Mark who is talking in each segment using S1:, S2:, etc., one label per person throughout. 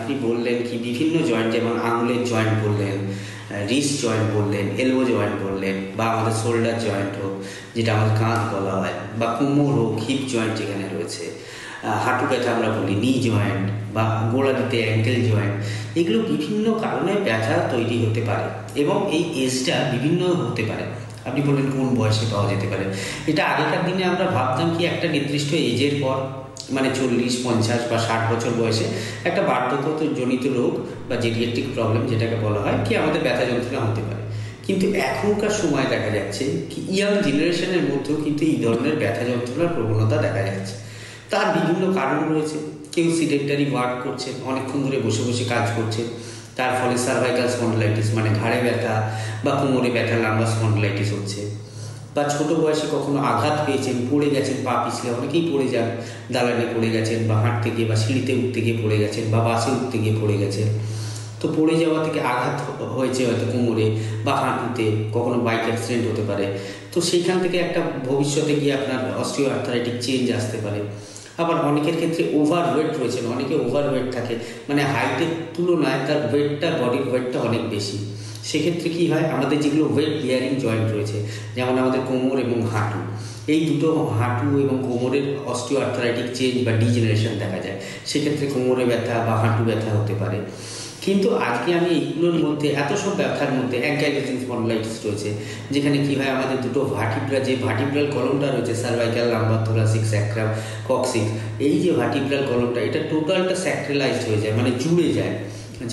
S1: আপনি বললেন কি বিভিন্ন জয়েন্ট, যেমন আঙুলের জয়েন্ট বললেন, রিস্ট জয়েন্ট বললেন, এলবো জয়েন্ট বললেন, বা আমাদের শোল্ডার জয়েন্ট হোক যেটা আমাদের কাঁধ বলা হয়, বা কোমর হোক, হিপ জয়েন্ট যেখানে রয়েছে, হাঁটু ব্যথা আমরা বলি নি জয়েন্ট, বা গোড়ালিতে অ্যাঙ্কেল জয়েন্ট, এগুলো বিভিন্ন কারণে ব্যথা তৈরি হতে পারে এবং এই এজটা বিভিন্ন হতে পারে। আপনি বললেন কোন বয়সে পাওয়া যেতে পারে। এটা আগেকার দিনে আমরা ভাবতাম কি একটা নির্দিষ্ট এজের পর, মানে 40, 50 বা 60 বছর বয়সে একটা বার্ধক্যজনিত রোগ বা জেরিয়াট্রিক প্রবলেম যেটাকে বলা হয় কি আমাদের ব্যথা যন্ত্রণা হতে পারে। কিন্তু এখনকার সময় দেখা যাচ্ছে কি ইয়াং জেনারেশনের মধ্যেও কিন্তু এই ধরনের ব্যথা যন্ত্রণার প্রবণতা দেখা যাচ্ছে। তার বিভিন্ন কারণ রয়েছে। কেউ সিডেন্টারি ওয়ার্ক করছে, অনেকক্ষণ ধরে বসে বসে কাজ করছে, তার ফলে সার্ভাইকাল স্পন্ডিলাইটিস মানে ঘাড়ে ব্যথা বা কোমরে ব্যথা, লাম্বার স্পন্ডিলাইটিস হচ্ছে। বা ছোটো বয়সে কখনো আঘাত পেয়েছেন, পড়ে গেছেন, পা পিছলে, অনেকেই পড়ে যান, দালানে পড়ে গেছেন, বা হাঁটতে গিয়ে বা সিঁড়িতে উঠতে গিয়ে পড়ে গেছেন, বা বাসে উঠতে গিয়ে পড়ে গেছেন। তো পড়ে যাওয়া থেকে আঘাত হয়েছে হয়তো কোমরে বা হাঁটুতে, কখনো বাইক অ্যাক্সিডেন্ট হতে পারে। তো সেইখান থেকে একটা ভবিষ্যতে গিয়ে আপনার অস্টিও আর্থারাইটিক চেঞ্জ আসতে পারে। আবার অনেকের ক্ষেত্রে ওভারওয়েট রয়েছেন, অনেকে ওভারওয়েট থাকে, মানে হাইটের তুলনায় তার ওয়েটটা, বডির ওয়েটটা অনেক বেশি। সেক্ষেত্রে কী হয়, আমাদের যেগুলো ওয়েট বিয়ারিং জয়েন্ট রয়েছে, যেমন আমাদের কোমর এবং হাঁটু, এই দুটো হাঁটু এবং কোমরের অস্টিও আর্থারাইটিক চেঞ্জ বা ডিজেনারেশন দেখা যায়। সেক্ষেত্রে কোমরে ব্যথা বা হাঁটু ব্যথা হতে পারে। কিন্তু আজকে আমি এইগুলোর মধ্যে, এত সব ব্যথার মধ্যে অ্যাঙ্কাইলোজিং স্পন্ডিলাইটিস রয়েছে, যেখানে কী হয় আমাদের দুটো ভার্টিব্রা, যে ভার্টিব্রাল কলমটা রয়েছে, cervical, lumber, thoracic, sacrum, coccyx, এই যে ভার্টিব্রাল কলমটা, এটা টোটালটা স্যাক্রেলাইজড হয়ে যায়, মানে জুড়ে যায়,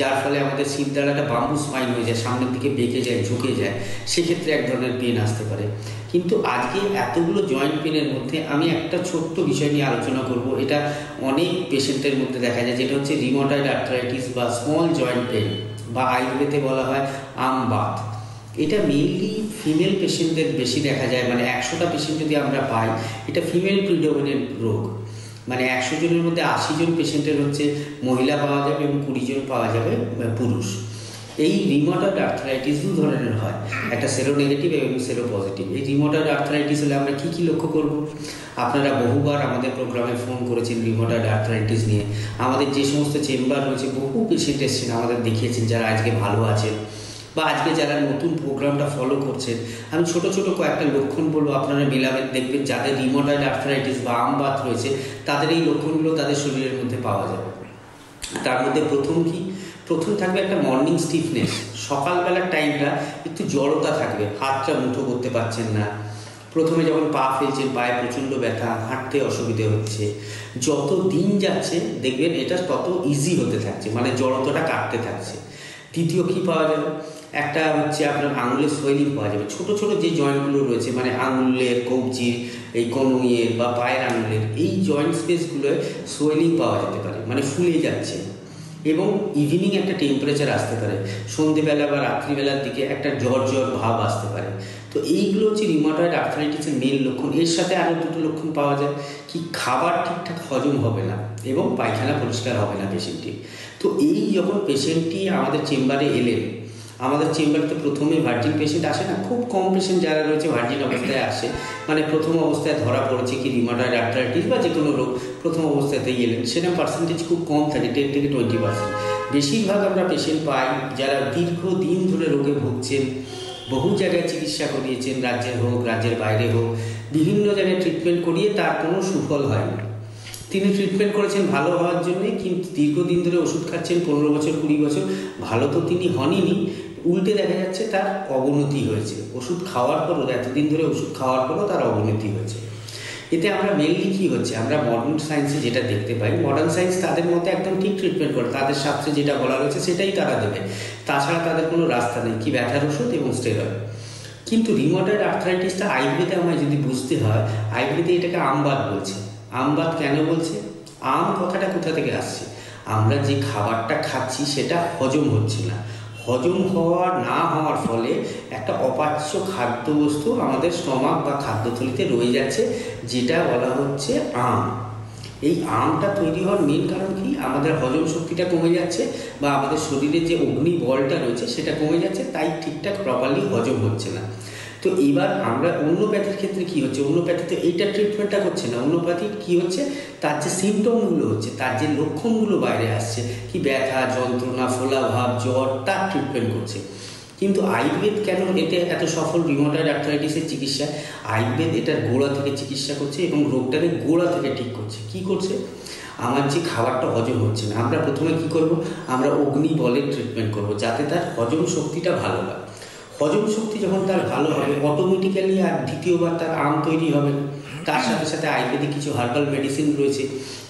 S1: যার ফলে আমাদের শিরদাঁড়াটা বাম্বু স্পাইন হয়ে যায়, সামনের দিকে বেঁকে যায়, ঝুঁকে যায়। সেক্ষেত্রে এক ধরনের পেন আসতে পারে। কিন্তু আজকে এতগুলো জয়েন্ট পেনের মধ্যে আমি একটা ছোট্ট বিষয় নিয়ে আলোচনা করব। এটা অনেক পেশেন্টের মধ্যে দেখা যায়, যেটা হচ্ছে রিউমাটয়েড আর্থ্রাইটিস বা স্মল জয়েন্ট পেন, বা আয়ুর্বেদে বলা হয় আমবাত। এটা মেইনলি ফিমেল পেশেন্টদের বেশি দেখা যায়, মানে 100টা পেশেন্ট যদি আমরা পাই, এটা ফিমেল প্রিডমিনেন্ট রোগ। মানে 100 জনের মধ্যে 80 জন পেশেন্টের হচ্ছে মহিলা পাওয়া যাবে এবং 20 জন পাওয়া যাবে পুরুষ। এই রিউমাটয়েড আর্থ্রাইটিস দু ধরনের হয়, একটা সেরো নেগেটিভ এবং সেরো পজিটিভ। এই রিউমাটয়েড আর্থ্রাইটিস হলে আমরা কী কী লক্ষ্য করব? আপনারা বহুবার আমাদের প্রোগ্রামে ফোন করেছেন রিউমাটয়েড আর্থ্রাইটিস নিয়ে। আমাদের যে সমস্ত চেম্বার রয়েছে, বহু পেশেন্ট এসেছেন, আমাদের দেখিয়েছেন, যারা আজকে ভালো আছেন বা আজকে যারা নতুন প্রোগ্রামটা ফলো করছেন। আমি ছোট ছোট কয়েকটা লক্ষণ বলবো, আপনারা মিলাবেন, দেখবেন যাদের রিউমাটয়েড আর্থ্রাইটিস বা আমবাত রয়েছে তাদের এই লক্ষণগুলো তাদের শরীরের মধ্যে পাওয়া যাবে। তার মধ্যে প্রথম থাকবে একটা মর্নিং স্টিফনেস, সকালবেলার টাইমটা একটু জড়তা থাকবে, হাতটা মুঠো করতে পারছেন না। প্রথমে যখন পা ফেলছেন পায়ে প্রচণ্ড ব্যথা, হাঁটতে অসুবিধে হচ্ছে। যত দিন যাচ্ছে দেখবেন এটা তত ইজি হতে থাকছে, মানে জড়তাটা কাটতে থাকছে। দ্বিতীয় কী পাওয়া যাবে, একটা হচ্ছে আপনার আঙুলের সোয়েলিং পাওয়া যাবে। ছোট ছোট যে জয়েন্টগুলো রয়েছে, মানে আঙুলের, কবজির, এই কনুইয়ের বা পায়ের আঙুলের এই জয়েন্ট স্পেসগুলোয় সোয়েলিং পাওয়া যেতে পারে, মানে ফুলে যাচ্ছে। এবং ইভিনিং একটা টেম্পারেচার আসতে পারে, সন্ধেবেলা বা রাত্রিবেলার দিকে একটা জ্বর ভাব আসতে পারে। তো এইগুলো হচ্ছে রিউমাটয়েড আর্থ্রাইটিসের মেন লক্ষণ। এর সাথে আরও দুটো লক্ষণ পাওয়া যায়, কি খাবার ঠিকঠাক হজম হবে না এবং পায়খানা পরিষ্কার হবে না পেশেন্টটির। তো এই যখন পেশেন্টটি আমাদের চেম্বারে এলেন, আমাদের চেম্বারে তো প্রথমে ভার্জিন পেশেন্ট আসে না, খুব কম পেশেন্ট যারা রয়েছে ভার্জিন অবস্থায় আসে, মানে প্রথম অবস্থায় ধরা পড়েছে কি রিউমাটয়েড আর্থ্রাইটিস বা যে কোনো রোগ, প্রথম অবস্থাতেই এলেন, সেটা পার্সেন্টেজ খুব কম থাকে, 10 থেকে 20%। বেশিরভাগ আমরা পেশেন্ট পাই যারা দীর্ঘদিন ধরে রোগে ভুগছেন, বহু জায়গায় চিকিৎসা করিয়েছেন, রাজ্যের হোক রাজ্যের বাইরে হোক, বিভিন্ন জায়গায় ট্রিটমেন্ট করিয়ে তার কোনো সুফল হয়নি। তিনি ট্রিটমেন্ট করেছেন ভালো হওয়ার জন্যে, কিন্তু দীর্ঘদিন ধরে ওষুধ খাচ্ছেন, 15 বছর 20 বছর, ভালো তো তিনি হনইনি, উল্টে দেখা যাচ্ছে তার অবনতি হয়েছে। ওষুধ খাওয়ার পরও, এতদিন ধরে ওষুধ খাওয়ার পরও তার অবনতি হয়েছে। এতে আমরা মেনলি কী হচ্ছে, আমরা মডার্ন সায়েন্সে যেটা দেখতে পাই, মডার্ন সায়েন্স তাদের মধ্যে একদম ঠিক ট্রিটমেন্ট করে, তাদের শাস্ত্রে যেটা বলা রয়েছে সেটাই তারা দেবে, তাছাড়া তাদের কোনো রাস্তা নেই, কি ব্যথার ওষুধ এবং স্টেরয়েড। কিন্তু রিউমাটয়েড আর্থ্রাইটিসটা আয়ুর্বেদে আমায় যদি বুঝতে হয়, আয়ুর্বেদে এটাকে আমবাত বলছে। আমবাত কেন বলছে? আম কথাটা কোথা থেকে আসছে? আমরা যে খাবারটা খাচ্ছি সেটা হজম হচ্ছে না, হজম না হওয়ার ফলে একটা অপাচ্য খাদ্যবস্তু আমাদের স্টমাক বা খাদ্যথলিতে রয়ে যাচ্ছে, যেটা বলা হচ্ছে আম। এই আমটা তৈরি হওয়ার মেন কারণ কি, আমাদের হজম শক্তিটা কমে যাচ্ছে বা আমাদের শরীরে যে অগ্নি বলটা রয়েছে সেটা কমে যাচ্ছে, তাই ঠিকঠাক প্রপারলি হজম হচ্ছে না। তো এবার আমরা অন্যপ্যাথির ক্ষেত্রে কি হচ্ছে, অন্যপ্যাথিতে এইটা ট্রিটমেন্টটা করছে না, অন্যপ্যাথির কি হচ্ছে, তার যে সিমটমগুলো হচ্ছে, তার যে লক্ষণগুলো বাইরে আসছে, কি ব্যথা, যন্ত্রণা, ফোলাভাব, জ্বর, তার ট্রিটমেন্ট করছে। কিন্তু আয়ুর্বেদ কেন এতে এত সফল রিউমাটয়েড আর্থ্রাইটিসের চিকিৎসা? আয়ুর্বেদ এটার গোড়া থেকে চিকিৎসা করছে এবং রোগটাকে গোড়া থেকে ঠিক করছে। কি করছে? আমার যে খাবারটা হজম হচ্ছে না, আমরা প্রথমে কি করব, আমরা অগ্নি বলের ট্রিটমেন্ট করব, যাতে তার হজম শক্তিটা ভালো হয়। হজম শক্তি যখন তার ভালো হবে, অটোমেটিক্যালি আর দ্বিতীয়বার তার আম তৈরি হবে না। তার সাথে সাথে আয়ুর্বেদিক কিছু হার্বাল মেডিসিন রয়েছে,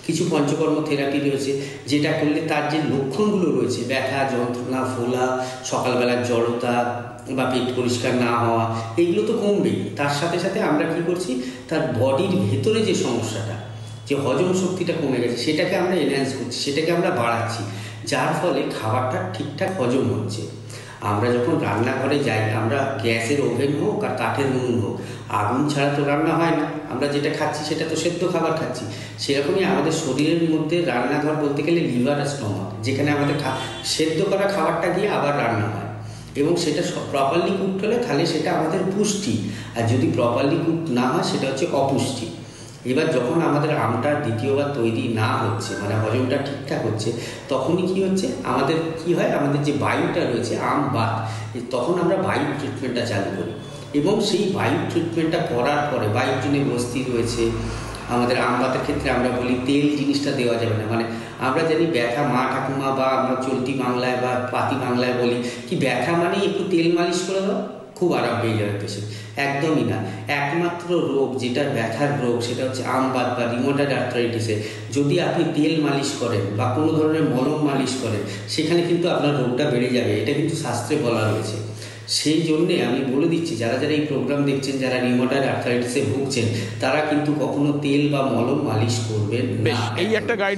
S1: কিছু পঞ্চকর্ম থেরাপি রয়েছে, যেটা করলে তার যে লক্ষণগুলো রয়েছে, ব্যথা, যন্ত্রণা, ফোলা, সকালবেলার জড়তা বা পেট পরিষ্কার না হওয়া, এইগুলো তো কমবেই। তার সাথে সাথে আমরা কি করছি, তার বডির ভেতরে যে সমস্যাটা, যে হজম শক্তিটা কমে গেছে, সেটাকে আমরা এনহ্যান্স করছি, সেটাকে আমরা বাড়াচ্ছি, যার ফলে খাবারটা ঠিকঠাক হজম হচ্ছে। আমরা যখন রান্নাঘরে যাই, আমরা গ্যাসের ওভেন হোক আর কাঠের উনুন হোক, আগুন ছাড়া তো রান্না হয় না। আমরা যেটা খাচ্ছি সেটা তো সেদ্ধ খাবার খাচ্ছি। সেরকমই আমাদের শরীরের মধ্যে রান্নাঘর বলতে গেলে লিভার আর স্টমাক, যেখানে আমাদের সেদ্ধ করা খাবারটা গিয়ে আবার রান্না হয়, এবং সেটা প্রপারলি কুকড হলে তাহলে সেটা আমাদের পুষ্টি, আর যদি প্রপারলি কুকড না হয় সেটা হচ্ছে অপুষ্টি। এবার যখন আমাদের আমটা দ্বিতীয়বার তৈরি না হচ্ছে, মানে হজমটা ঠিকঠাক হচ্ছে, তখনই কি হচ্ছে, আমাদের কি হয়, আমাদের যে বায়ুটা রয়েছে আম বাত, তখন আমরা বায়ু ট্রিটমেন্টটা চালু করি। এবং সেই বায়ু ট্রিটমেন্টটা করার পরে, বায়ুর জন্য বস্তি রয়েছে আমাদের। আম বাতের ক্ষেত্রে আমরা বলি তেল জিনিসটা দেওয়া যাবে না। মানে আমরা জানি ব্যথা, মা ঠাকুমা বা আমরা চলতি বাংলায় বা পাতি বাংলায় বলি কি, ব্যথা মানে একটু তেল মালিশ করে দাও, খুব আরাম পেয়ে যাবে পেশেন্ট। একদমই না। একমাত্র রোগ যেটা ব্যথার রোগ, সেটা হচ্ছে আমবাত বা রিউমাটয়েড আর্থ্রাইটিসে যদি আপনি তেল মালিশ করেন বা কোনো ধরনের মলম মালিশ করেন, সেখানে কিন্তু আপনার রোগটা বেড়ে যাবে। এটা কিন্তু শাস্ত্রে বলা রয়েছে। সেই জন্যে আমি বলে দিচ্ছি, যারা যারা এই প্রোগ্রাম দেখছেন, যারা রিউমাটয়েড আর্থ্রাইটিসে ভুগছেন, তারা কিন্তু কখনো তেল বা মলম মালিশ করবেন না।
S2: এই একটা গাইড